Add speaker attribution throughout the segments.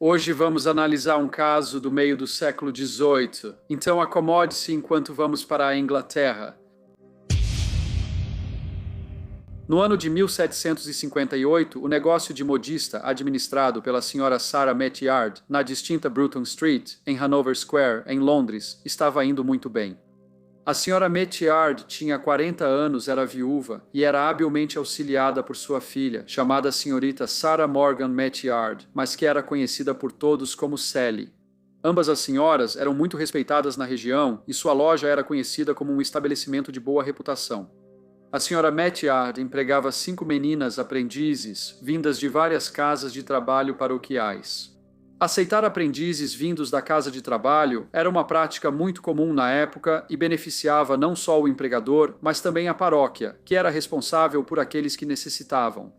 Speaker 1: Hoje vamos analisar um caso do meio do século XVIII. Então acomode-se enquanto vamos para a Inglaterra. No ano de 1758, o negócio de modista administrado pela senhora Sarah Meteyard, na distinta Bruton Street, em Hanover Square, em Londres, estava indo muito bem. A senhora Meteyard tinha 40 anos, era viúva e era habilmente auxiliada por sua filha, chamada senhorita Sarah Morgan Meteyard, mas que era conhecida por todos como Sally. Ambas as senhoras eram muito respeitadas na região e sua loja era conhecida como um estabelecimento de boa reputação. A senhora Meteyard empregava 5 meninas aprendizes, vindas de várias casas de trabalho paroquiais. Aceitar aprendizes vindos da casa de trabalho era uma prática muito comum na época e beneficiava não só o empregador, mas também a paróquia, que era responsável por aqueles que necessitavam.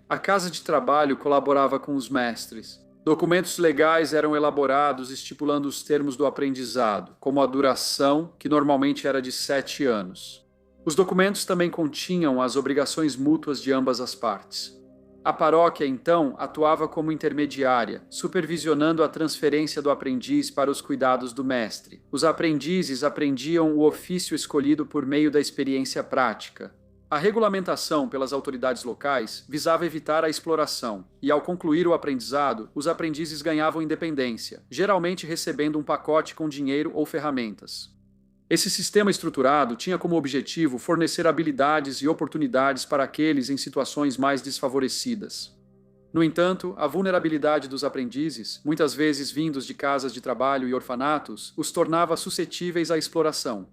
Speaker 1: A casa de trabalho colaborava com os mestres. Documentos legais eram elaborados estipulando os termos do aprendizado, como a duração, que normalmente era de 7 anos. Os documentos também continham as obrigações mútuas de ambas as partes. A paróquia, então, atuava como intermediária, supervisionando a transferência do aprendiz para os cuidados do mestre. Os aprendizes aprendiam o ofício escolhido por meio da experiência prática. A regulamentação pelas autoridades locais visava evitar a exploração, e ao concluir o aprendizado, os aprendizes ganhavam independência, geralmente recebendo um pacote com dinheiro ou ferramentas. Esse sistema estruturado tinha como objetivo fornecer habilidades e oportunidades para aqueles em situações mais desfavorecidas. No entanto, a vulnerabilidade dos aprendizes, muitas vezes vindos de casas de trabalho e orfanatos, os tornava suscetíveis à exploração.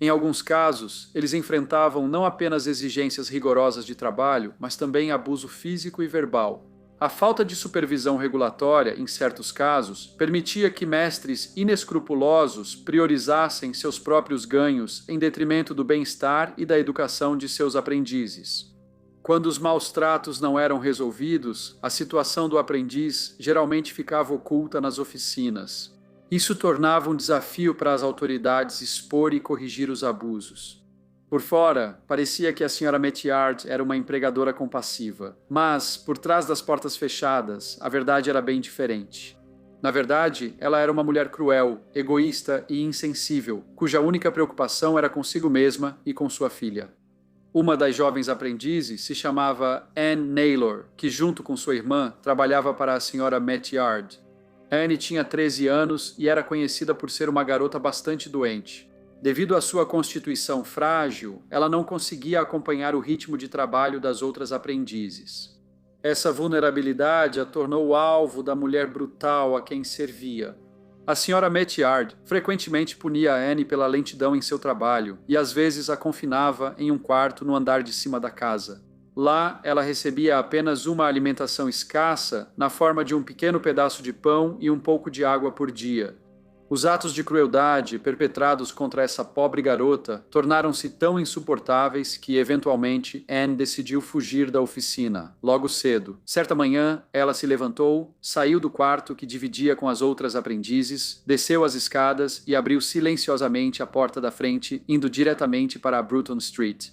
Speaker 1: Em alguns casos, eles enfrentavam não apenas exigências rigorosas de trabalho, mas também abuso físico e verbal. A falta de supervisão regulatória, em certos casos, permitia que mestres inescrupulosos priorizassem seus próprios ganhos em detrimento do bem-estar e da educação de seus aprendizes. Quando os maus tratos não eram resolvidos, a situação do aprendiz geralmente ficava oculta nas oficinas. Isso tornava um desafio para as autoridades expor e corrigir os abusos. Por fora, parecia que a senhora Meteyard era uma empregadora compassiva, mas, por trás das portas fechadas, a verdade era bem diferente. Na verdade, ela era uma mulher cruel, egoísta e insensível, cuja única preocupação era consigo mesma e com sua filha. Uma das jovens aprendizes se chamava Anne Naylor, que junto com sua irmã trabalhava para a senhora Meteyard. Anne tinha 13 anos e era conhecida por ser uma garota bastante doente. Devido à sua constituição frágil, ela não conseguia acompanhar o ritmo de trabalho das outras aprendizes. Essa vulnerabilidade a tornou alvo da mulher brutal a quem servia. A senhora Meteyard frequentemente punia Anne pela lentidão em seu trabalho e às vezes a confinava em um quarto no andar de cima da casa. Lá, ela recebia apenas uma alimentação escassa na forma de um pequeno pedaço de pão e um pouco de água por dia. Os atos de crueldade perpetrados contra essa pobre garota tornaram-se tão insuportáveis que, eventualmente, Anne decidiu fugir da oficina, logo cedo. Certa manhã, ela se levantou, saiu do quarto que dividia com as outras aprendizes, desceu as escadas e abriu silenciosamente a porta da frente, indo diretamente para a Bruton Street.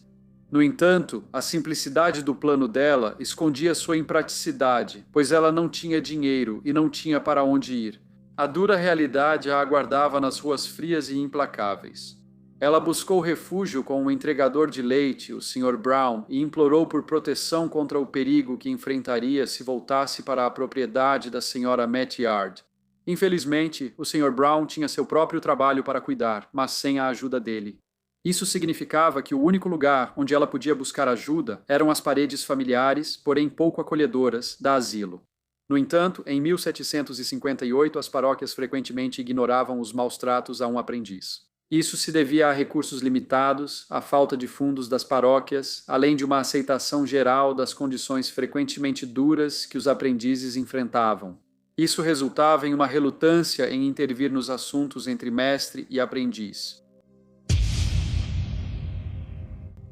Speaker 1: No entanto, a simplicidade do plano dela escondia sua impraticidade, pois ela não tinha dinheiro e não tinha para onde ir. A dura realidade a aguardava nas ruas frias e implacáveis. Ela buscou refúgio com o entregador de leite, o Sr. Brown, e implorou por proteção contra o perigo que enfrentaria se voltasse para a propriedade da Sra. Meteyard. Infelizmente, o Sr. Brown tinha seu próprio trabalho para cuidar, mas sem a ajuda dele. Isso significava que o único lugar onde ela podia buscar ajuda eram as paredes familiares, porém pouco acolhedoras, da asilo. No entanto, em 1758, as paróquias frequentemente ignoravam os maus tratos a um aprendiz. Isso se devia a recursos limitados, à falta de fundos das paróquias, além de uma aceitação geral das condições frequentemente duras que os aprendizes enfrentavam. Isso resultava em uma relutância em intervir nos assuntos entre mestre e aprendiz.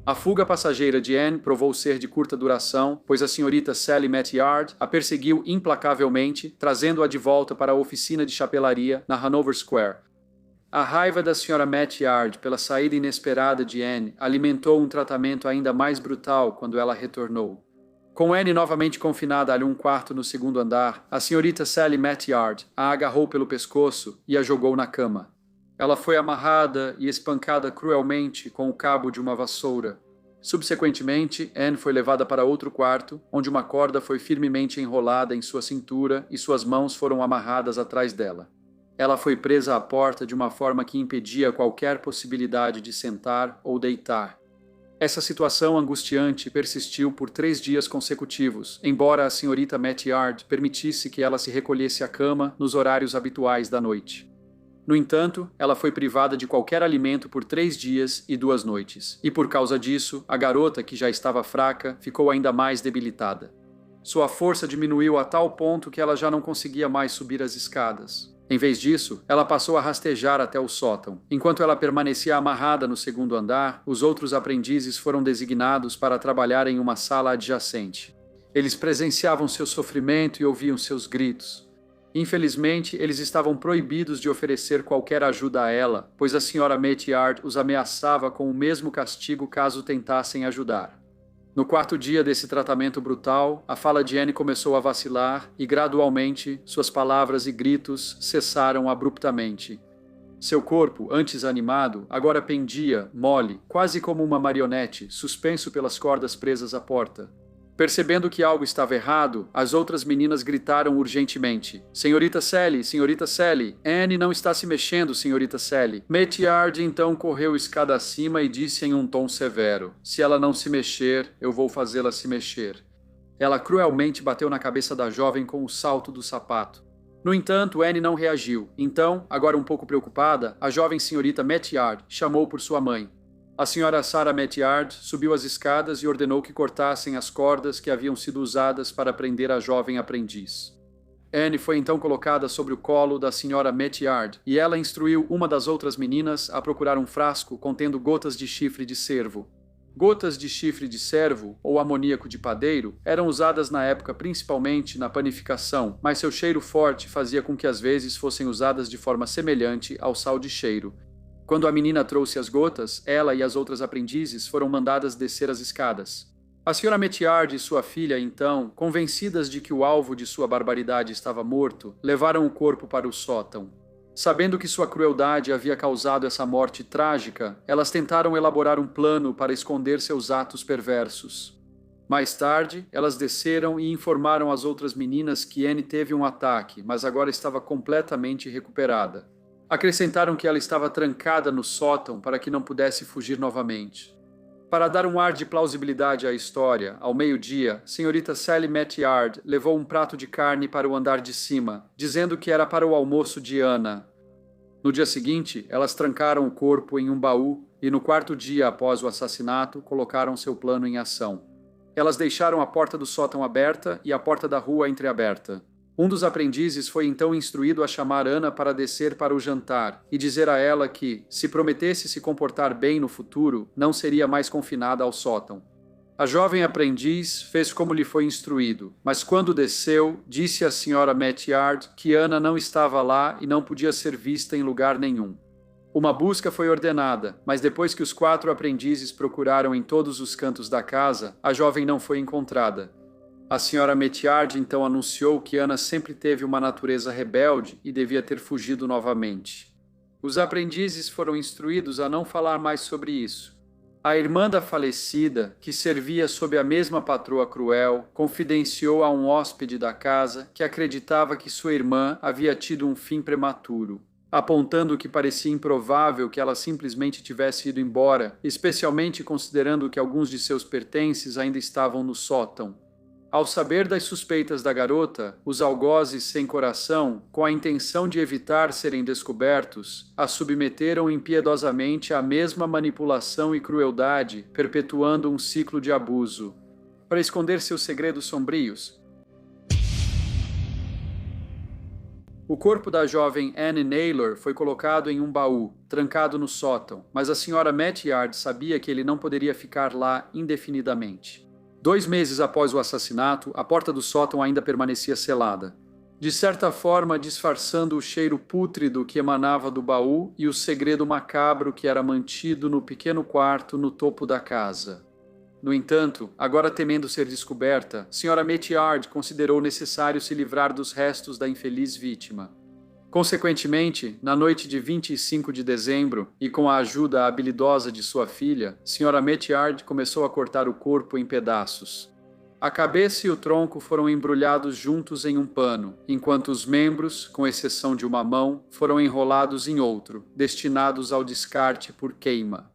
Speaker 1: A fuga passageira de Anne provou ser de curta duração, pois a senhorita Sally Meteyard a perseguiu implacavelmente, trazendo-a de volta para a oficina de chapelaria na Hanover Square. A raiva da senhora Meteyard pela saída inesperada de Anne alimentou um tratamento ainda mais brutal quando ela retornou. Com Anne novamente confinada a um quarto no segundo andar, a senhorita Sally Matyard a agarrou pelo pescoço e a jogou na cama. Ela foi amarrada e espancada cruelmente com o cabo de uma vassoura. Subsequentemente, Anne foi levada para outro quarto, onde uma corda foi firmemente enrolada em sua cintura e suas mãos foram amarradas atrás dela. Ela foi presa à porta de uma forma que impedia qualquer possibilidade de sentar ou deitar. Essa situação angustiante persistiu por 3 dias consecutivos, embora a senhorita Matyard permitisse que ela se recolhesse à cama nos horários habituais da noite. No entanto, ela foi privada de qualquer alimento por 3 dias e 2 noites, e por causa disso, a garota, que já estava fraca, ficou ainda mais debilitada. Sua força diminuiu a tal ponto que ela já não conseguia mais subir as escadas. Em vez disso, ela passou a rastejar até o sótão. Enquanto ela permanecia amarrada no segundo andar, os outros aprendizes foram designados para trabalhar em uma sala adjacente. Eles presenciavam seu sofrimento e ouviam seus gritos. Infelizmente, eles estavam proibidos de oferecer qualquer ajuda a ela, pois a senhora Matyard os ameaçava com o mesmo castigo caso tentassem ajudar. No 4º dia desse tratamento brutal, a fala de Anne começou a vacilar e, gradualmente, suas palavras e gritos cessaram abruptamente. Seu corpo, antes animado, agora pendia, mole, quase como uma marionete, suspenso pelas cordas presas à porta. Percebendo que algo estava errado, as outras meninas gritaram urgentemente. Senhorita Sally, Anne não está se mexendo, senhorita Sally. Matyard então correu escada acima e disse em um tom severo: se ela não se mexer, eu vou fazê-la se mexer. Ela cruelmente bateu na cabeça da jovem com o salto do sapato. No entanto, Anne não reagiu. Então, agora um pouco preocupada, a jovem senhorita Matyard chamou por sua mãe. A senhora Sarah Matyard subiu as escadas e ordenou que cortassem as cordas que haviam sido usadas para prender a jovem aprendiz. Anne foi então colocada sobre o colo da senhora Matyard e ela instruiu uma das outras meninas a procurar um frasco contendo gotas de chifre de cervo. Gotas de chifre de cervo, ou amoníaco de padeiro, eram usadas na época principalmente na panificação, mas seu cheiro forte fazia com que às vezes fossem usadas de forma semelhante ao sal de cheiro. Quando a menina trouxe as gotas, ela e as outras aprendizes foram mandadas descer as escadas. A senhora Matyard e sua filha, então, convencidas de que o alvo de sua barbaridade estava morto, levaram o corpo para o sótão. Sabendo que sua crueldade havia causado essa morte trágica, elas tentaram elaborar um plano para esconder seus atos perversos. Mais tarde, elas desceram e informaram as outras meninas que Anne teve um ataque, mas agora estava completamente recuperada. Acrescentaram que ela estava trancada no sótão para que não pudesse fugir novamente. Para dar um ar de plausibilidade à história, ao meio-dia, senhorita Sally Matyard levou um prato de carne para o andar de cima, dizendo que era para o almoço de Anna. No dia seguinte, elas trancaram o corpo em um baú e no 4º dia após o assassinato, colocaram seu plano em ação. Elas deixaram a porta do sótão aberta e a porta da rua entreaberta. Um dos aprendizes foi então instruído a chamar Anna para descer para o jantar e dizer a ela que, se prometesse se comportar bem no futuro, não seria mais confinada ao sótão. A jovem aprendiz fez como lhe foi instruído, mas quando desceu, disse à senhora Matyard que Anna não estava lá e não podia ser vista em lugar nenhum. Uma busca foi ordenada, mas depois que os 4 aprendizes procuraram em todos os cantos da casa, a jovem não foi encontrada. A senhora Matyard então anunciou que Anna sempre teve uma natureza rebelde e devia ter fugido novamente. Os aprendizes foram instruídos a não falar mais sobre isso. A irmã da falecida, que servia sob a mesma patroa cruel, confidenciou a um hóspede da casa que acreditava que sua irmã havia tido um fim prematuro, apontando que parecia improvável que ela simplesmente tivesse ido embora, especialmente considerando que alguns de seus pertences ainda estavam no sótão. Ao saber das suspeitas da garota, os algozes sem coração, com a intenção de evitar serem descobertos, a submeteram impiedosamente à mesma manipulação e crueldade, perpetuando um ciclo de abuso. Para esconder seus segredos sombrios, o corpo da jovem Anne Naylor foi colocado em um baú, trancado no sótão, mas a senhora Matyard sabia que ele não poderia ficar lá indefinidamente. 2 meses após o assassinato, a porta do sótão ainda permanecia selada, de certa forma disfarçando o cheiro pútrido que emanava do baú e o segredo macabro que era mantido no pequeno quarto no topo da casa. No entanto, agora temendo ser descoberta, Sra. Metiard considerou necessário se livrar dos restos da infeliz vítima. Consequentemente, na noite de 25 de dezembro, e com a ajuda habilidosa de sua filha, Sra. Metiard começou a cortar o corpo em pedaços. A cabeça e o tronco foram embrulhados juntos em um pano, enquanto os membros, com exceção de uma mão, foram enrolados em outro, destinados ao descarte por queima.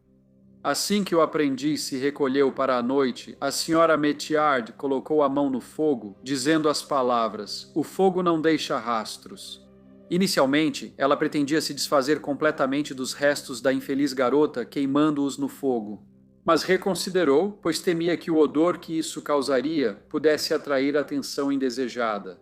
Speaker 1: Assim que o aprendiz se recolheu para a noite, a Sra. Metiard colocou a mão no fogo, dizendo as palavras: "O fogo não deixa rastros." Inicialmente, ela pretendia se desfazer completamente dos restos da infeliz garota, queimando-os no fogo. Mas reconsiderou, pois temia que o odor que isso causaria pudesse atrair atenção indesejada.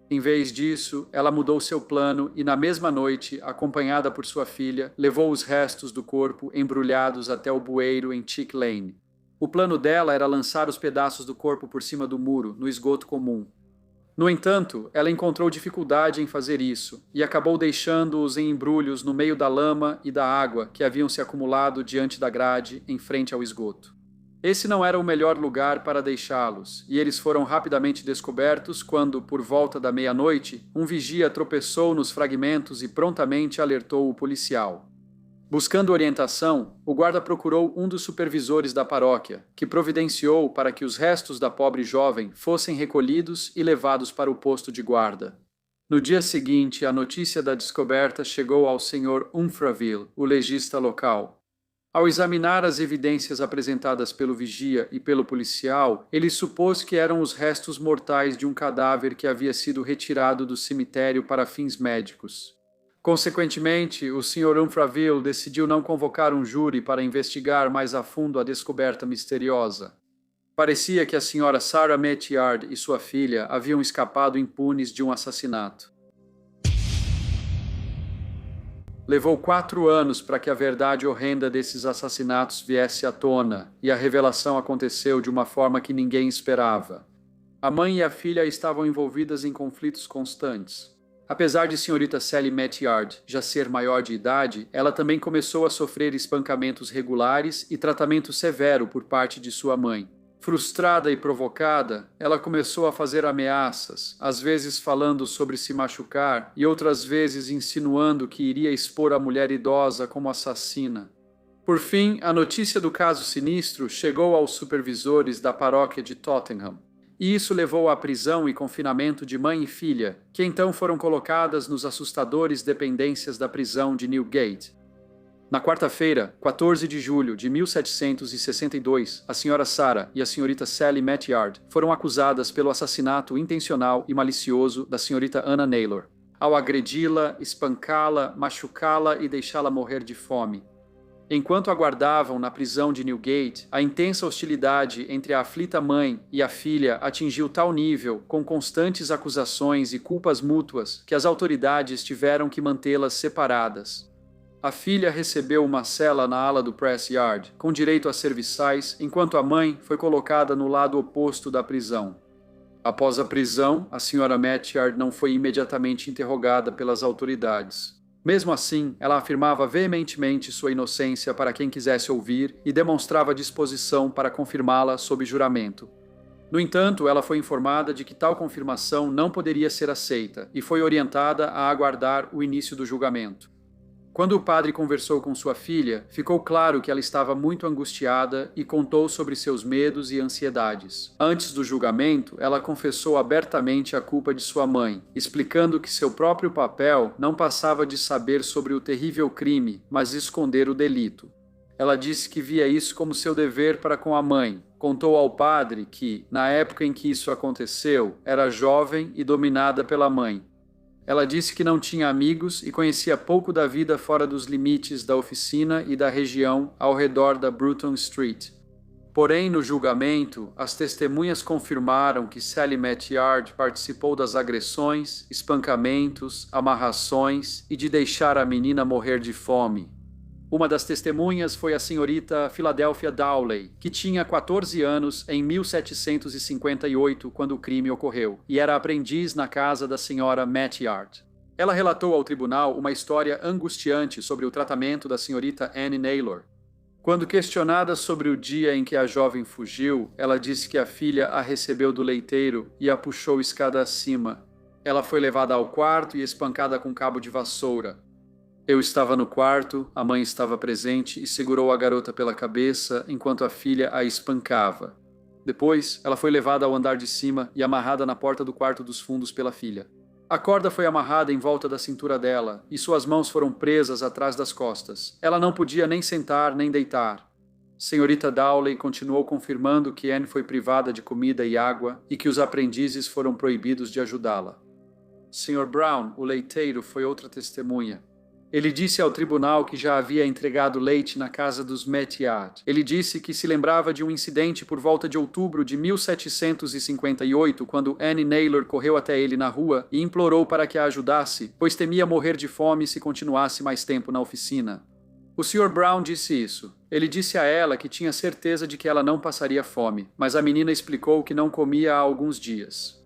Speaker 1: Em vez disso, ela mudou seu plano e, na mesma noite, acompanhada por sua filha, levou os restos do corpo embrulhados até o bueiro em Chick Lane. O plano dela era lançar os pedaços do corpo por cima do muro, no esgoto comum. No entanto, ela encontrou dificuldade em fazer isso e acabou deixando-os em embrulhos no meio da lama e da água que haviam se acumulado diante da grade em frente ao esgoto. Esse não era o melhor lugar para deixá-los, e eles foram rapidamente descobertos quando, por volta da meia-noite, um vigia tropeçou nos fragmentos e prontamente alertou o policial. Buscando orientação, o guarda procurou um dos supervisores da paróquia, que providenciou para que os restos da pobre jovem fossem recolhidos e levados para o posto de guarda. No dia seguinte, a notícia da descoberta chegou ao Sr. Umfraville, o legista local. Ao examinar as evidências apresentadas pelo vigia e pelo policial, ele supôs que eram os restos mortais de um cadáver que havia sido retirado do cemitério para fins médicos. Consequentemente, o Sr. Umfraville decidiu não convocar um júri para investigar mais a fundo a descoberta misteriosa. Parecia que a Sra. Sarah Metiard e sua filha haviam escapado impunes de um assassinato. Levou 4 anos para que a verdade horrenda desses assassinatos viesse à tona, e a revelação aconteceu de uma forma que ninguém esperava. A mãe e a filha estavam envolvidas em conflitos constantes. Apesar de Sra. Sally Metiard já ser maior de idade, ela também começou a sofrer espancamentos regulares e tratamento severo por parte de sua mãe. Frustrada e provocada, ela começou a fazer ameaças, às vezes falando sobre se machucar e outras vezes insinuando que iria expor a mulher idosa como assassina. Por fim, a notícia do caso sinistro chegou aos supervisores da paróquia de Tottenham, e isso levou à prisão e confinamento de mãe e filha, que então foram colocadas nos assustadores dependências da prisão de Newgate. Na quarta-feira, 14 de julho de 1762, a Sra. Sarah e a Sra. Sally Metiard foram acusadas pelo assassinato intencional e malicioso da Sra. Anna Naylor, ao agredi-la, espancá-la, machucá-la e deixá-la morrer de fome. Enquanto aguardavam na prisão de Newgate, a intensa hostilidade entre a aflita mãe e a filha atingiu tal nível, com constantes acusações e culpas mútuas, que as autoridades tiveram que mantê-las separadas. A filha recebeu uma cela na ala do Press Yard, com direito a serviçais, enquanto a mãe foi colocada no lado oposto da prisão. Após a prisão, a Sra. Metiard não foi imediatamente interrogada pelas autoridades. Mesmo assim, ela afirmava veementemente sua inocência para quem quisesse ouvir e demonstrava disposição para confirmá-la sob juramento. No entanto, ela foi informada de que tal confirmação não poderia ser aceita e foi orientada a aguardar o início do julgamento. Quando o padre conversou com sua filha, ficou claro que ela estava muito angustiada e contou sobre seus medos e ansiedades. Antes do julgamento, ela confessou abertamente a culpa de sua mãe, explicando que seu próprio papel não passava de saber sobre o terrível crime, mas esconder o delito. Ela disse que via isso como seu dever para com a mãe. Contou ao padre que, na época em que isso aconteceu, era jovem e dominada pela mãe. Ela disse que não tinha amigos e conhecia pouco da vida fora dos limites da oficina e da região ao redor da Bruton Street. Porém, no julgamento, as testemunhas confirmaram que Sally Metiard participou das agressões, espancamentos, amarrações e de deixar a menina morrer de fome. Uma das testemunhas foi a senhorita Philadelphia Dowley, que tinha 14 anos em 1758 quando o crime ocorreu, e era aprendiz na casa da senhora Metiard. Ela relatou ao tribunal uma história angustiante sobre o tratamento da senhorita Anne Naylor. Quando questionada sobre o dia em que a jovem fugiu, ela disse que a filha a recebeu do leiteiro e a puxou escada acima. Ela foi levada ao quarto e espancada com cabo de vassoura. Eu estava no quarto, a mãe estava presente e segurou a garota pela cabeça enquanto a filha a espancava. Depois, ela foi levada ao andar de cima e amarrada na porta do quarto dos fundos pela filha. A corda foi amarrada em volta da cintura dela e suas mãos foram presas atrás das costas. Ela não podia nem sentar nem deitar. Senhorita Dowley continuou confirmando que Anne foi privada de comida e água e que os aprendizes foram proibidos de ajudá-la. Sr. Brown, o leiteiro, foi outra testemunha. Ele disse ao tribunal que já havia entregado leite na casa dos Meteyard. Ele disse que se lembrava de um incidente por volta de outubro de 1758, quando Anne Naylor correu até ele na rua e implorou para que a ajudasse, pois temia morrer de fome se continuasse mais tempo na oficina. O Sr. Brown disse isso. Ele disse a ela que tinha certeza de que ela não passaria fome, mas a menina explicou que não comia há alguns dias.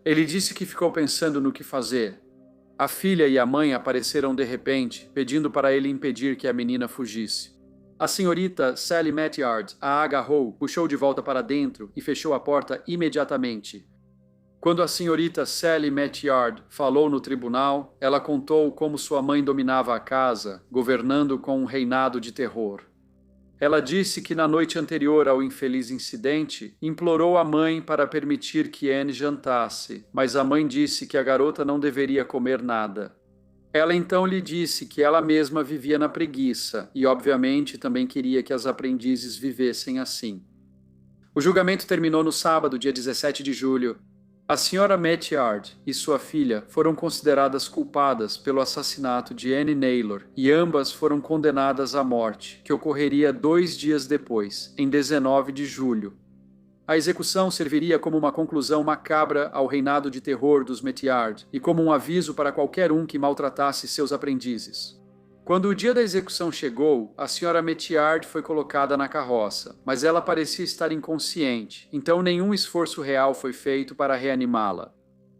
Speaker 1: Ele disse que ficou pensando no que fazer. A filha e a mãe apareceram de repente, pedindo para ele impedir que a menina fugisse. A senhorita Sally Meteyard a agarrou, puxou de volta para dentro e fechou a porta imediatamente. Quando a senhorita Sally Meteyard falou no tribunal, ela contou como sua mãe dominava a casa, governando com um reinado de terror. Ela disse que na noite anterior ao infeliz incidente, implorou a mãe para permitir que Anne jantasse, mas a mãe disse que a garota não deveria comer nada. Ela então lhe disse que ela mesma vivia na preguiça e, obviamente, também queria que as aprendizes vivessem assim. O julgamento terminou no sábado, dia 17 de julho. A senhora Meteyard e sua filha foram consideradas culpadas pelo assassinato de Anne Naylor e ambas foram condenadas à morte, que ocorreria 2 dias depois, em 19 de julho. A execução serviria como uma conclusão macabra ao reinado de terror dos Meteyard e como um aviso para qualquer um que maltratasse seus aprendizes. Quando o dia da execução chegou, a senhora Meteyard foi colocada na carroça, mas ela parecia estar inconsciente, então nenhum esforço real foi feito para reanimá-la.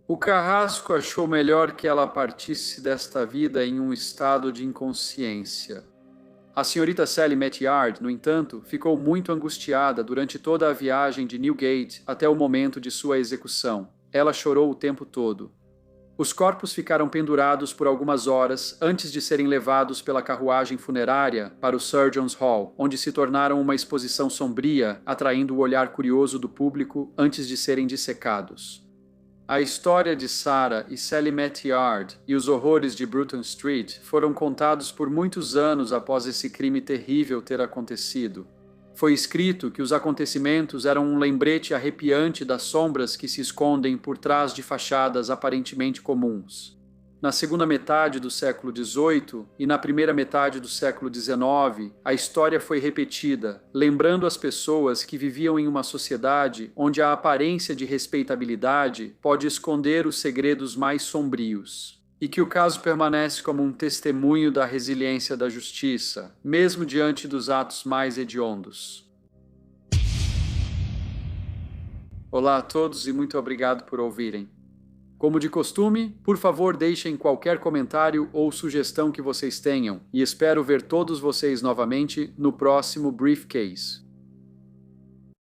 Speaker 1: O carrasco achou melhor que ela partisse desta vida em um estado de inconsciência. A senhorita Sally Meteyard, no entanto, ficou muito angustiada durante toda a viagem de Newgate até o momento de sua execução. Ela chorou o tempo todo. Os corpos ficaram pendurados por algumas horas antes de serem levados pela carruagem funerária para o Surgeons' Hall, onde se tornaram uma exposição sombria, atraindo o olhar curioso do público antes de serem dissecados. A história de Sarah e Sally Meteyard e os horrores de Bruton Street foram contados por muitos anos após esse crime terrível ter acontecido. Foi escrito que os acontecimentos eram um lembrete arrepiante das sombras que se escondem por trás de fachadas aparentemente comuns. Na segunda metade do século XVIII e na primeira metade do século XIX, a história foi repetida, lembrando as pessoas que viviam em uma sociedade onde a aparência de respeitabilidade pode esconder os segredos mais sombrios. E que o caso permanece como um testemunho da resiliência da justiça, mesmo diante dos atos mais hediondos. Olá a todos e muito obrigado por ouvirem. Como de costume, por favor deixem qualquer comentário ou sugestão que vocês tenham, e espero ver todos vocês novamente no próximo Briefcase.